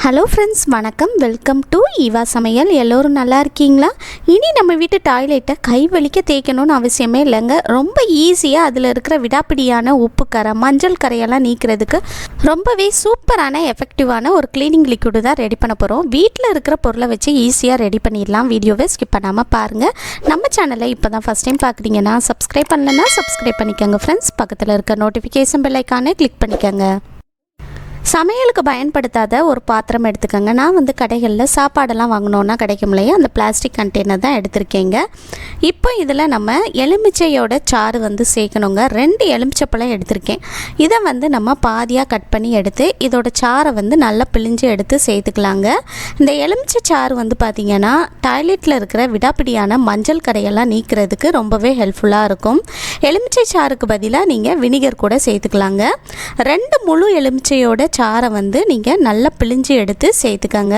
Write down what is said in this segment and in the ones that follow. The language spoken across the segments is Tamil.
ஹலோ ஃப்ரெண்ட்ஸ், வணக்கம். வெல்கம் டு ஈவா சமையல். எல்லோரும் நல்லா இருக்கீங்களா? இனி நம்ம வீட்டு டாய்லெட்டை கை வலிக்க தேய்க்கணும்னு அவசியமே இல்லைங்க. ரொம்ப ஈஸியாக அதில் இருக்கிற விடாப்பிடியான உப்பு கரை, மஞ்சள் கரையெல்லாம் நீக்கிறதுக்கு ரொம்பவே சூப்பரான எஃபெக்டிவான ஒரு க்ளீனிங் லிக்விடு தான் ரெடி பண்ண போகிறோம். வீட்டில் இருக்கிற பொருளை வச்சு ஈஸியாக ரெடி பண்ணிடலாம். வீடியோவை ஸ்கிப் பண்ணாமல் பாருங்கள். நம்ம சேனலை இப்போ தான் ஃபஸ்ட் டைம் பார்க்குறீங்கன்னா சப்ஸ்கிரைப் பண்ணலன்னா சப்ஸ்கிரைப் பண்ணிக்கோங்க ஃப்ரெண்ட்ஸ். பக்கத்தில் இருக்க நோட்டிஃபிகேஷன் பெல் ஐக்கானை கிளிக் பண்ணிக்கோங்க. சமையலுக்கு பயன்படுத்தாத ஒரு பாத்திரம் எடுத்துக்கோங்க. நான் கடைகளில் சாப்பாடெல்லாம் வாங்கினோன்னா கிடைக்கும் இல்லையா, அந்த பிளாஸ்டிக் கண்டெய்னர் தான் எடுத்திருக்கேங்க. இப்போ இதில் நம்ம எலுமிச்சையோட சாறு சேர்க்கணுங்க. 2 எலுமிச்சப்பழம் எடுத்திருக்கேன். இதை நம்ம பாதியாக கட் பண்ணி எடுத்து இதோட சாறை நல்லா பிழிஞ்சு எடுத்து சேர்த்துக்கலாங்க. இந்த எலுமிச்சை சாறு பார்த்திங்கன்னா டாய்லெட்டில் இருக்கிற விடாப்பிடியான மஞ்சள் கரையெல்லாம் நீக்கிறதுக்கு ரொம்பவே ஹெல்ப்ஃபுல்லாக இருக்கும். எலுமிச்சை சாருக்கு பதிலாக நீங்கள் வினிகர் கூட சேர்த்துக்கலாங்க. 2 முழு எலுமிச்சையோட சாறை நீங்கள் நல்லா பிழிஞ்சு எடுத்து சேர்த்துக்கங்க.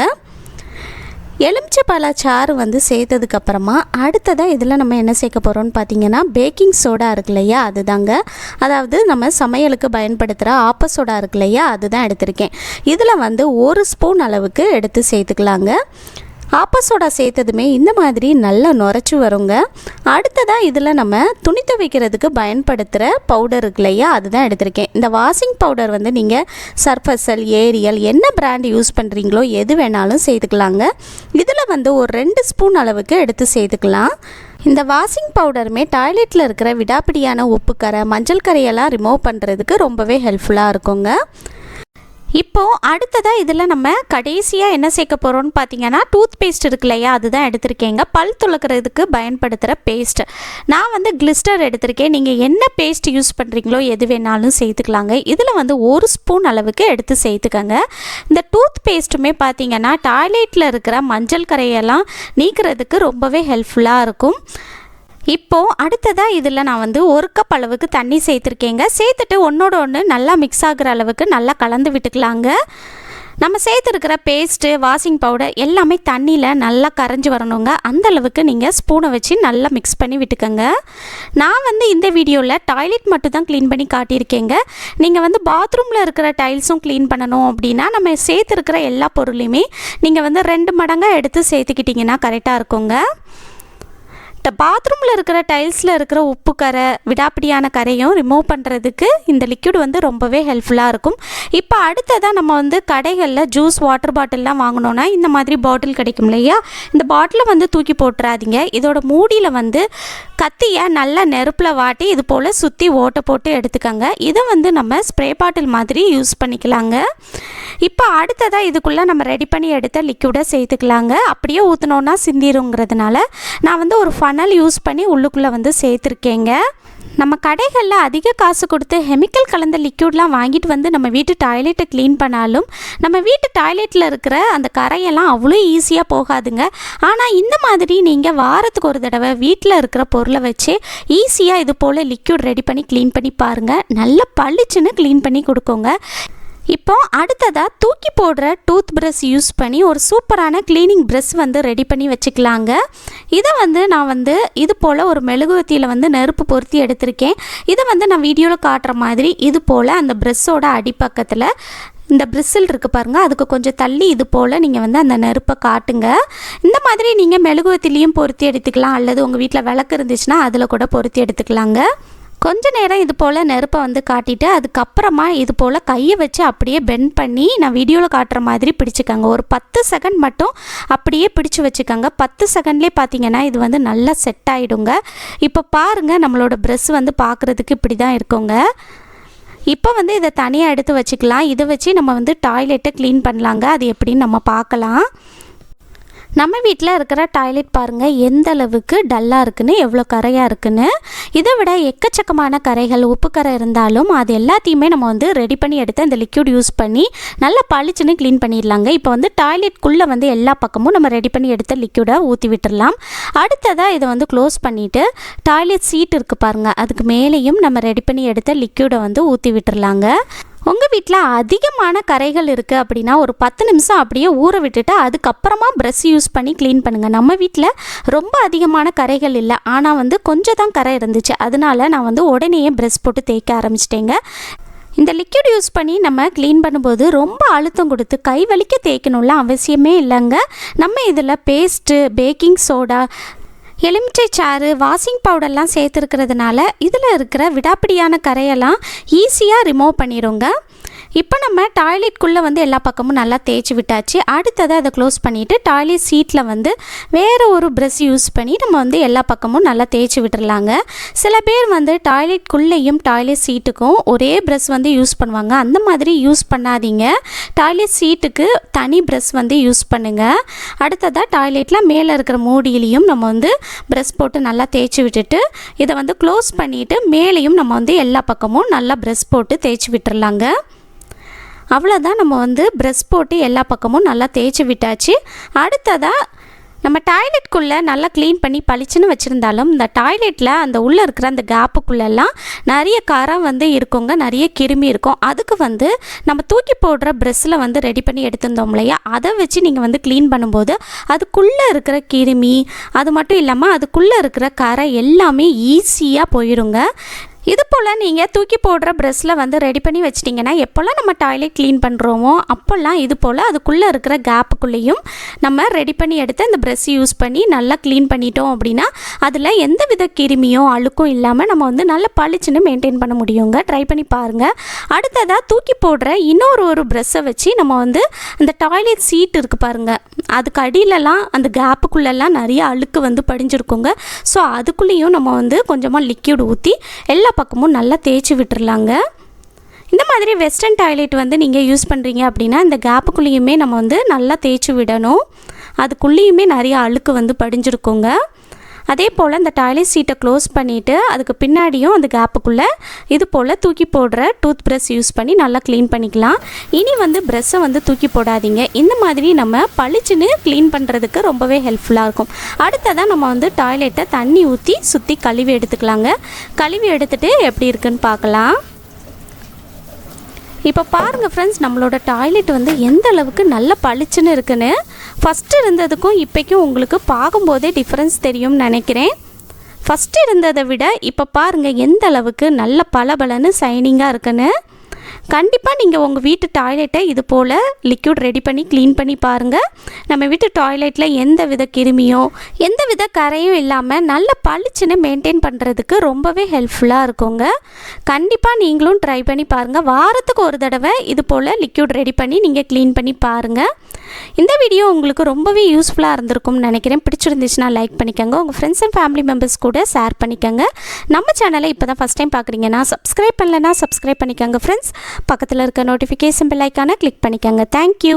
எலுமிச்சை பழ சாறு சேர்த்ததுக்கப்புறமா அடுத்ததாக இதில் நம்ம என்ன சேர்க்க போகிறோம்னு பார்த்தீங்கன்னா பேக்கிங் சோடா இருக்கு இல்லையா, அதுதாங்க. அதாவது நம்ம சமையலுக்கு பயன்படுத்துகிற ஆப்ப சோடா இருக்கு இல்லையா, அதுதான் எடுத்திருக்கேன். இதில் 1 ஸ்பூன் அளவுக்கு எடுத்து சேர்த்துக்கலாங்க. ஆப்ப சோடா சேர்த்ததுமே இந்த மாதிரி நல்லா நுரைச்சி வருங்க. அடுத்ததாக இதில் நம்ம துணி துவைக்கிறதுக்கு பயன்படுத்துகிற பவுடர் இருக்கு இல்லையா, அதுதான் எடுத்திருக்கேன். இந்த வாஷிங் பவுடர் நீங்கள் சர்ஃபெக்சல், ஏரியல் என்ன பிராண்ட் யூஸ் பண்ணுறீங்களோ எது வேணாலும் சேர்த்துக்கலாங்க. இதில் ஒரு 2 ஸ்பூன் அளவுக்கு எடுத்து சேர்த்துக்கலாம். இந்த வாஷிங் பவுடருமே டாய்லெட்டில் இருக்கிற விடாப்பிடியான உப்பு கரை, மஞ்சள் கரையெல்லாம் ரிமூவ் பண்ணுறதுக்கு ரொம்பவே ஹெல்ப்ஃபுல்லாக இருக்குங்க. இப்போது அடுத்ததாக இதில் நம்ம கடைசியாக என்ன சேர்க்க போகிறோம்னு பார்த்தீங்கன்னா டூத் பேஸ்ட் இருக்கு இல்லையா, அதுதான் எடுத்திருக்கேங்க. பல் துளக்கிறதுக்கு பயன்படுத்துகிற பேஸ்ட். நான் கிளிஸ்டர் எடுத்திருக்கேன். நீங்கள் என்ன பேஸ்ட் யூஸ் பண்ணுறீங்களோ எது வேணாலும் சேர்த்துக்கலாங்க. இதில் 1 ஸ்பூன் அளவுக்கு எடுத்து சேர்த்துக்கங்க. இந்த டூத் பேஸ்ட்டுமே பார்த்தீங்கன்னா டாய்லெட்டில் இருக்கிற மஞ்சள் கரையெல்லாம் நீக்கிறதுக்கு ரொம்பவே ஹெல்ப்ஃபுல்லாக இருக்கும். இப்போது அடுத்ததாக இதில் நான் 1 கப் அளவுக்கு தண்ணி சேர்த்துருக்கேங்க. சேர்த்துட்டு ஒன்றோட ஒன்று நல்லா மிக்ஸ் ஆகிற அளவுக்கு நல்லா கலந்து விட்டுக்கலாங்க. நம்ம சேர்த்துருக்கிற பேஸ்ட்டு, வாஷிங் பவுடர் எல்லாமே தண்ணியில் நல்லா கரைஞ்சி வரணுங்க. அந்தளவுக்கு நீங்கள் ஸ்பூனை வச்சு நல்லா மிக்ஸ் பண்ணி விட்டுக்கோங்க. நான் இந்த வீடியோவில் டாய்லெட் மட்டும் தான் க்ளீன் பண்ணி காட்டியிருக்கேங்க. நீங்கள் பாத்ரூமில் இருக்கிற டைல்ஸும் க்ளீன் பண்ணணும் அப்படின்னா நம்ம சேர்த்துருக்கிற எல்லா பொருளையுமே நீங்கள் 2 மடங்காக எடுத்து சேர்த்துக்கிட்டிங்கன்னா கரெக்டாக இருக்குங்க. பாத்ரூமில் இருக்கிற டைல்ஸில் இருக்கிற உப்பு கரை, விடாப்பிடியான கரையும் ரிமூவ் பண்ணுறதுக்கு இந்த லிக்விட் ரொம்பவே ஹெல்ப்ஃபுல்லாக இருக்கும். இப்போ அடுத்ததாக நம்ம கடைகளில் ஜூஸ், வாட்டர் பாட்டில்லாம் வாங்கினோன்னா இந்த மாதிரி பாட்டில் கிடைக்கும் இல்லையா, இந்த பாட்டிலை தூக்கி போட்டுறாதீங்க. இதோட மூடியில் கத்தியை நல்லா நெருப்பில் வாட்டி இது போல் சுற்றி ஓட்டை போட்டு எடுத்துக்கோங்க. இதை நம்ம ஸ்ப்ரே பாட்டில் மாதிரி யூஸ் பண்ணிக்கலாங்க. இப்போ அடுத்ததாக இதுக்குள்ளே நம்ம ரெடி பண்ணி எடுத்த லிக்விடை சேர்த்துக்கலாங்க. அப்படியே ஊற்றினோன்னா சிந்திருங்கிறதுனால நான் ஒரு ஃபனல் யூஸ் பண்ணி உள்ளுக்குள்ளே சேர்த்துருக்கேங்க. நம்ம கடைகளில் அதிக காசு கொடுத்து கெமிக்கல் கலந்த லிக்விட்லாம் வாங்கிட்டு நம்ம வீட்டு டாய்லெட்டை க்ளீன் பண்ணாலும் நம்ம வீட்டு டாய்லெட்டில் இருக்கிற அந்த கரையெல்லாம் அவ்வளோ ஈஸியாக போகாதுங்க. ஆனால் இந்த மாதிரி நீங்கள் வாரத்துக்கு ஒரு தடவை வீட்டில் இருக்கிற பொருளை வச்சு ஈஸியாக இது போல் லிக்விட் ரெடி பண்ணி க்ளீன் பண்ணி பாருங்கள். நல்லா பளிச்சுன்னு க்ளீன் பண்ணி கொடுக்குங்க. இப்போ அடுத்ததாக தூக்கி போடுற டூத் ப்ரஷ் யூஸ் பண்ணி ஒரு சூப்பரான க்ளீனிங் ப்ரஷ் ரெடி பண்ணி வச்சுக்கலாங்க. இதை நான் இது போல் ஒரு மெழுகுவத்தியில் நெருப்பு பொருத்தி எடுத்திருக்கேன். இதை நான் வீடியோவில் காட்டுற மாதிரி இது போல் அந்த ப்ரஷ்ஷோட அடிப்பக்கத்தில் இந்த பிரிசில் இருக்குது பாருங்கள், அதுக்கு கொஞ்சம் தள்ளி இது போல் நீங்கள் அந்த நெருப்பை காட்டுங்க. இந்த மாதிரி நீங்கள் மெழுகுவத்திலையும் பொருத்தி எடுத்துக்கலாம், அல்லது உங்கள் வீட்டில் விளக்கு இருந்துச்சுன்னா அதில் கூட பொருத்தி எடுத்துக்கலாங்க. கொஞ்ச நேரம் இது போல் நெருப்பை காட்டிட்டு அதுக்கப்புறமா இது போல் கையை வச்சு அப்படியே பெண்ட் பண்ணி நான் வீடியோவில் காட்டுற மாதிரி பிடிச்சிக்கோங்க. ஒரு 10 செகண்ட் மட்டும் அப்படியே பிடிச்சி வச்சுக்கோங்க. 10 செகண்ட்லேயே பார்த்தீங்கன்னா இது நல்லா செட் ஆகிடுங்க. இப்போ பாருங்கள், நம்மளோட ப்ரெஷ் பார்க்குறதுக்கு இப்படி தான் இருக்குங்க. இப்போ இதை தனியாக எடுத்து வச்சுக்கலாம். இதை வச்சு நம்ம டாய்லெட்டை க்ளீன் பண்ணலாங்க. அது எப்படின்னு நம்ம பார்க்கலாம். நம்ம வீட்டில் இருக்கிற டாய்லெட் பாருங்கள் எந்த அளவுக்கு டல்லாக இருக்குன்னு, எவ்வளோ கரையாக இருக்குன்னு. இதை விட எக்கச்சக்கமான கரைகள், உப்பு கரை இருந்தாலும் அது எல்லாத்தையுமே நம்ம ரெடி பண்ணி எடுத்து இந்த லிக்விட் யூஸ் பண்ணி நல்லா பளிச்சுன்னு க்ளீன் பண்ணிடலாங்க. இப்போ டாய்லெட்குள்ளே எல்லா பக்கமும் நம்ம ரெடி பண்ணி எடுத்த லிக்விடை ஊற்றி விட்டுடலாம். அடுத்ததாக இதை க்ளோஸ் பண்ணிவிட்டு டாய்லெட் சீட் இருக்குது பாருங்கள், அதுக்கு மேலேயும் நம்ம ரெடி பண்ணி எடுத்த லிக்விடை ஊற்றி விட்டுடலாங்க. உங்கள் வீட்டில் அதிகமான கரைகள் இருக்குது அப்படின்னா ஒரு 10 நிமிஷம் அப்படியே ஊற விட்டுட்டு அதுக்கப்புறமா ப்ரஷ் யூஸ் பண்ணி க்ளீன் பண்ணுங்கள். நம்ம வீட்டில் ரொம்ப அதிகமான கரைகள் இல்லை, ஆனால் கொஞ்சம் தான் கரை இருந்துச்சு. அதனால நான் உடனேயே ப்ரஷ் போட்டு தேய்க்க ஆரம்பிச்சிட்டேங்க. இந்த லிக்விட் யூஸ் பண்ணி நம்ம க்ளீன் பண்ணும்போது ரொம்ப அழுத்தம் கொடுத்து கை வலிக்க தேய்க்கணும்ல அவசியமே இல்லைங்க. நம்ம இதில் பேஸ்ட்டு, பேக்கிங் சோடா, எலுமிச்சை சாறு, வாஷிங் பவுடர்லாம் சேர்த்துருக்கிறதுனால இதில் இருக்கிற விடாப்பிடியான கரையெல்லாம் ஈஸியாக ரிமூவ் பண்ணிடுங்க. இப்போ நம்ம டாய்லெட்குள்ளே வந்து எல்லா பக்கமும் நல்லா தேய்ச்சி விட்டாச்சு. அடுத்ததை அதை க்ளோஸ் பண்ணிவிட்டு டாய்லெட் சீட்டில் வந்து வேறு ஒரு ப்ரஷ் யூஸ் பண்ணி நம்ம வந்து எல்லா பக்கமும் நல்லா தேய்ச்சி விட்டுறலாங்க. சில பேர் வந்து டாய்லெட்குள்ளேயும் டாய்லெட் சீட்டுக்கும் ஒரே ப்ரஷ் வந்து யூஸ் பண்ணுவாங்க. அந்த மாதிரி யூஸ் பண்ணாதீங்க. டாய்லெட் சீட்டுக்கு தனி ப்ரஷ் வந்து யூஸ் பண்ணுங்கள். அடுத்ததாக டாய்லெட்டில் மேலே இருக்கிற மூடியிலையும் நம்ம வந்து ப்ரஷ் போட்டு நல்லா தேய்ச்சி விட்டுட்டு இதை வந்து க்ளோஸ் பண்ணிவிட்டு மேலேயும் நம்ம வந்து எல்லா பக்கமும் நல்லா ப்ரஷ் போட்டு தேய்ச்சி விட்டுறலாங்க. அவ்வளோதான், நம்ம வந்து ப்ரஷ் போட்டு எல்லா பக்கமும் நல்லா தேய்ச்சி விட்டாச்சு. அடுத்ததாக நம்ம டாய்லெட்குள்ளே நல்லா க்ளீன் பண்ணி பளிச்சுன்னு வச்சுருந்தாலும் இந்த டாய்லெட்டில் அந்த உள்ளே இருக்கிற அந்த கேப்புக்குள்ளெல்லாம் நிறைய கரம் வந்து இருக்குங்க, நிறைய கிருமி இருக்கும். அதுக்கு வந்து நம்ம தூக்கி போடுற ப்ரெஷ்ஷில் வந்து ரெடி பண்ணி எடுத்துருந்தோம் இல்லையா, அதை வச்சு நீங்கள் வந்து க்ளீன் பண்ணும்போது அதுக்குள்ளே இருக்கிற கிருமி, அது மட்டும் இல்லாமல் அதுக்குள்ளே இருக்கிற கரை எல்லாமே ஈஸியாக போயிடுங்க. இது போல் நீங்கள் தூக்கி போடுற ப்ரெஷ்ஷில் வந்து ரெடி பண்ணி வச்சிட்டிங்கன்னா எப்போல்லாம் நம்ம டாய்லெட் க்ளீன் பண்ணுறோமோ அப்போல்லாம் இது போல் அதுக்குள்ளே இருக்கிற கேப்புக்குள்ளேயும் நம்ம ரெடி பண்ணி எடுத்து அந்த ப்ரெஷ் யூஸ் பண்ணி நல்லா க்ளீன் பண்ணிட்டோம் அப்படின்னா அதில் எந்த வித கிருமியோ அழுக்கும் இல்லாமல் நம்ம வந்து நல்லா பளிச்சுன்னு மெயின்டைன் பண்ண முடியுங்க. ட்ரை பண்ணி பாருங்கள். அடுத்ததாக தூக்கி போடுற இன்னொரு ப்ரெஷ்ஷை வச்சு நம்ம வந்து அந்த டாய்லெட் சீட் இருக்குது பாருங்கள், அதுக்கு அடியிலலாம் அந்த கேப்புக்குள்ளெல்லாம் நிறைய அழுக்கு வந்து படிஞ்சிருக்குங்க. ஸோ அதுக்குள்ளேயும் நம்ம வந்து கொஞ்சமாக லிக்விட் ஊற்றி எல்லா பக்கமும் நல்லா தேய்ச்சி விட்டுறலாங்க. இந்த மாதிரி வெஸ்டர்ன் டாய்லெட் வந்து நீங்கள் யூஸ் பண்ணுறீங்க அப்படின்னா இந்த கேப்புக்குள்ளேயுமே நம்ம வந்து நல்லா தேய்ச்சி விடணும். அதுக்குள்ளேயுமே நிறைய அழுக்கு வந்து படிஞ்சிருக்குங்க. அதே போல் இந்த டாய்லெட் சீட்டை க்ளோஸ் பண்ணிவிட்டு அதுக்கு பின்னாடியும் அந்த கேப்புக்குள்ளே இது போல் தூக்கி போடுற டூத் ப்ரஷ் யூஸ் பண்ணி நல்லா க்ளீன் பண்ணிக்கலாம். இனி வந்து ப்ரஷ்ஷை வந்து தூக்கி போடாதீங்க. இந்த மாதிரி நம்ம பளிச்சுன்னு க்ளீன் பண்ணுறதுக்கு ரொம்பவே ஹெல்ப்ஃபுல்லாக இருக்கும். அடுத்ததாக நம்ம வந்து டாய்லெட்டை தண்ணி ஊற்றி சுற்றி கழுவி எடுத்துக்கலாங்க. கழுவி எடுத்துகிட்டு எப்படி இருக்குன்னு பார்க்கலாம். இப்போ பாருங்கள் ஃப்ரெண்ட்ஸ், நம்மளோட டாய்லெட் வந்து எந்த அளவுக்கு நல்ல பளிச்சுன்னு இருக்குன்னு. ஃபஸ்ட்டு இருந்ததுக்கும் இப்போக்கும் உங்களுக்கு பார்க்கும்போதே டிஃப்ரென்ஸ் தெரியும்னு நினைக்கிறேன். ஃபஸ்ட்டு இருந்ததை விட இப்போ பாருங்கள் எந்த அளவுக்கு நல்ல பளபளன்னு ஷைனிங்காக இருக்குன்னு. கண்டிப்பாக நீங்கள் உங்கள் வீட்டு டாய்லெட்டை இது போல் லிக்விட் ரெடி பண்ணி க்ளீன் பண்ணி பாருங்கள். நம்ம வீட்டு டாய்லெட்டில் எந்த வித கிருமியோ எந்த வித கரையும் இல்லாமல் நல்ல பளிச்சுன்னு மெயின்டைன் பண்ணுறதுக்கு ரொம்பவே ஹெல்ப்ஃபுல்லாக இருக்குங்க. கண்டிப்பாக நீங்களும் ட்ரை பண்ணி பாருங்கள். வாரத்துக்கு ஒரு தடவை இது போல் லிக்விட் ரெடி பண்ணி நீங்கள் க்ளீன் பண்ணி பாருங்கள். இந்த வீடியோ உங்களுக்கு ரொம்பவே யூஸ்ஃபுல்லாக இருந்திருக்கும்னு நினைக்கிறேன். பிடிச்சிருந்துச்சுன்னா லைக் பண்ணிக்கோங்க. உங்கள் ஃப்ரெண்ட்ஸ் அண்ட் ஃபேமிலி மெம்பர்ஸ் கூட ஷேர் பண்ணிக்கோங்க. நம்ம சேனலை இப்போ தான் ஃபஸ்ட் டைம் பார்க்குறீங்கன்னா சப்ஸ்கிரைப் பண்ணலைன்னா சப்ஸ்கிரைப் பண்ணிக்கோங்க ஃப்ரெண்ட்ஸ். பக்கத்தில் இருக்க நோட்டிஃபிகேஷன் பெல் ஐக்கானை கிளிக் பண்ணிக்கோங்க. தேங்க்யூ.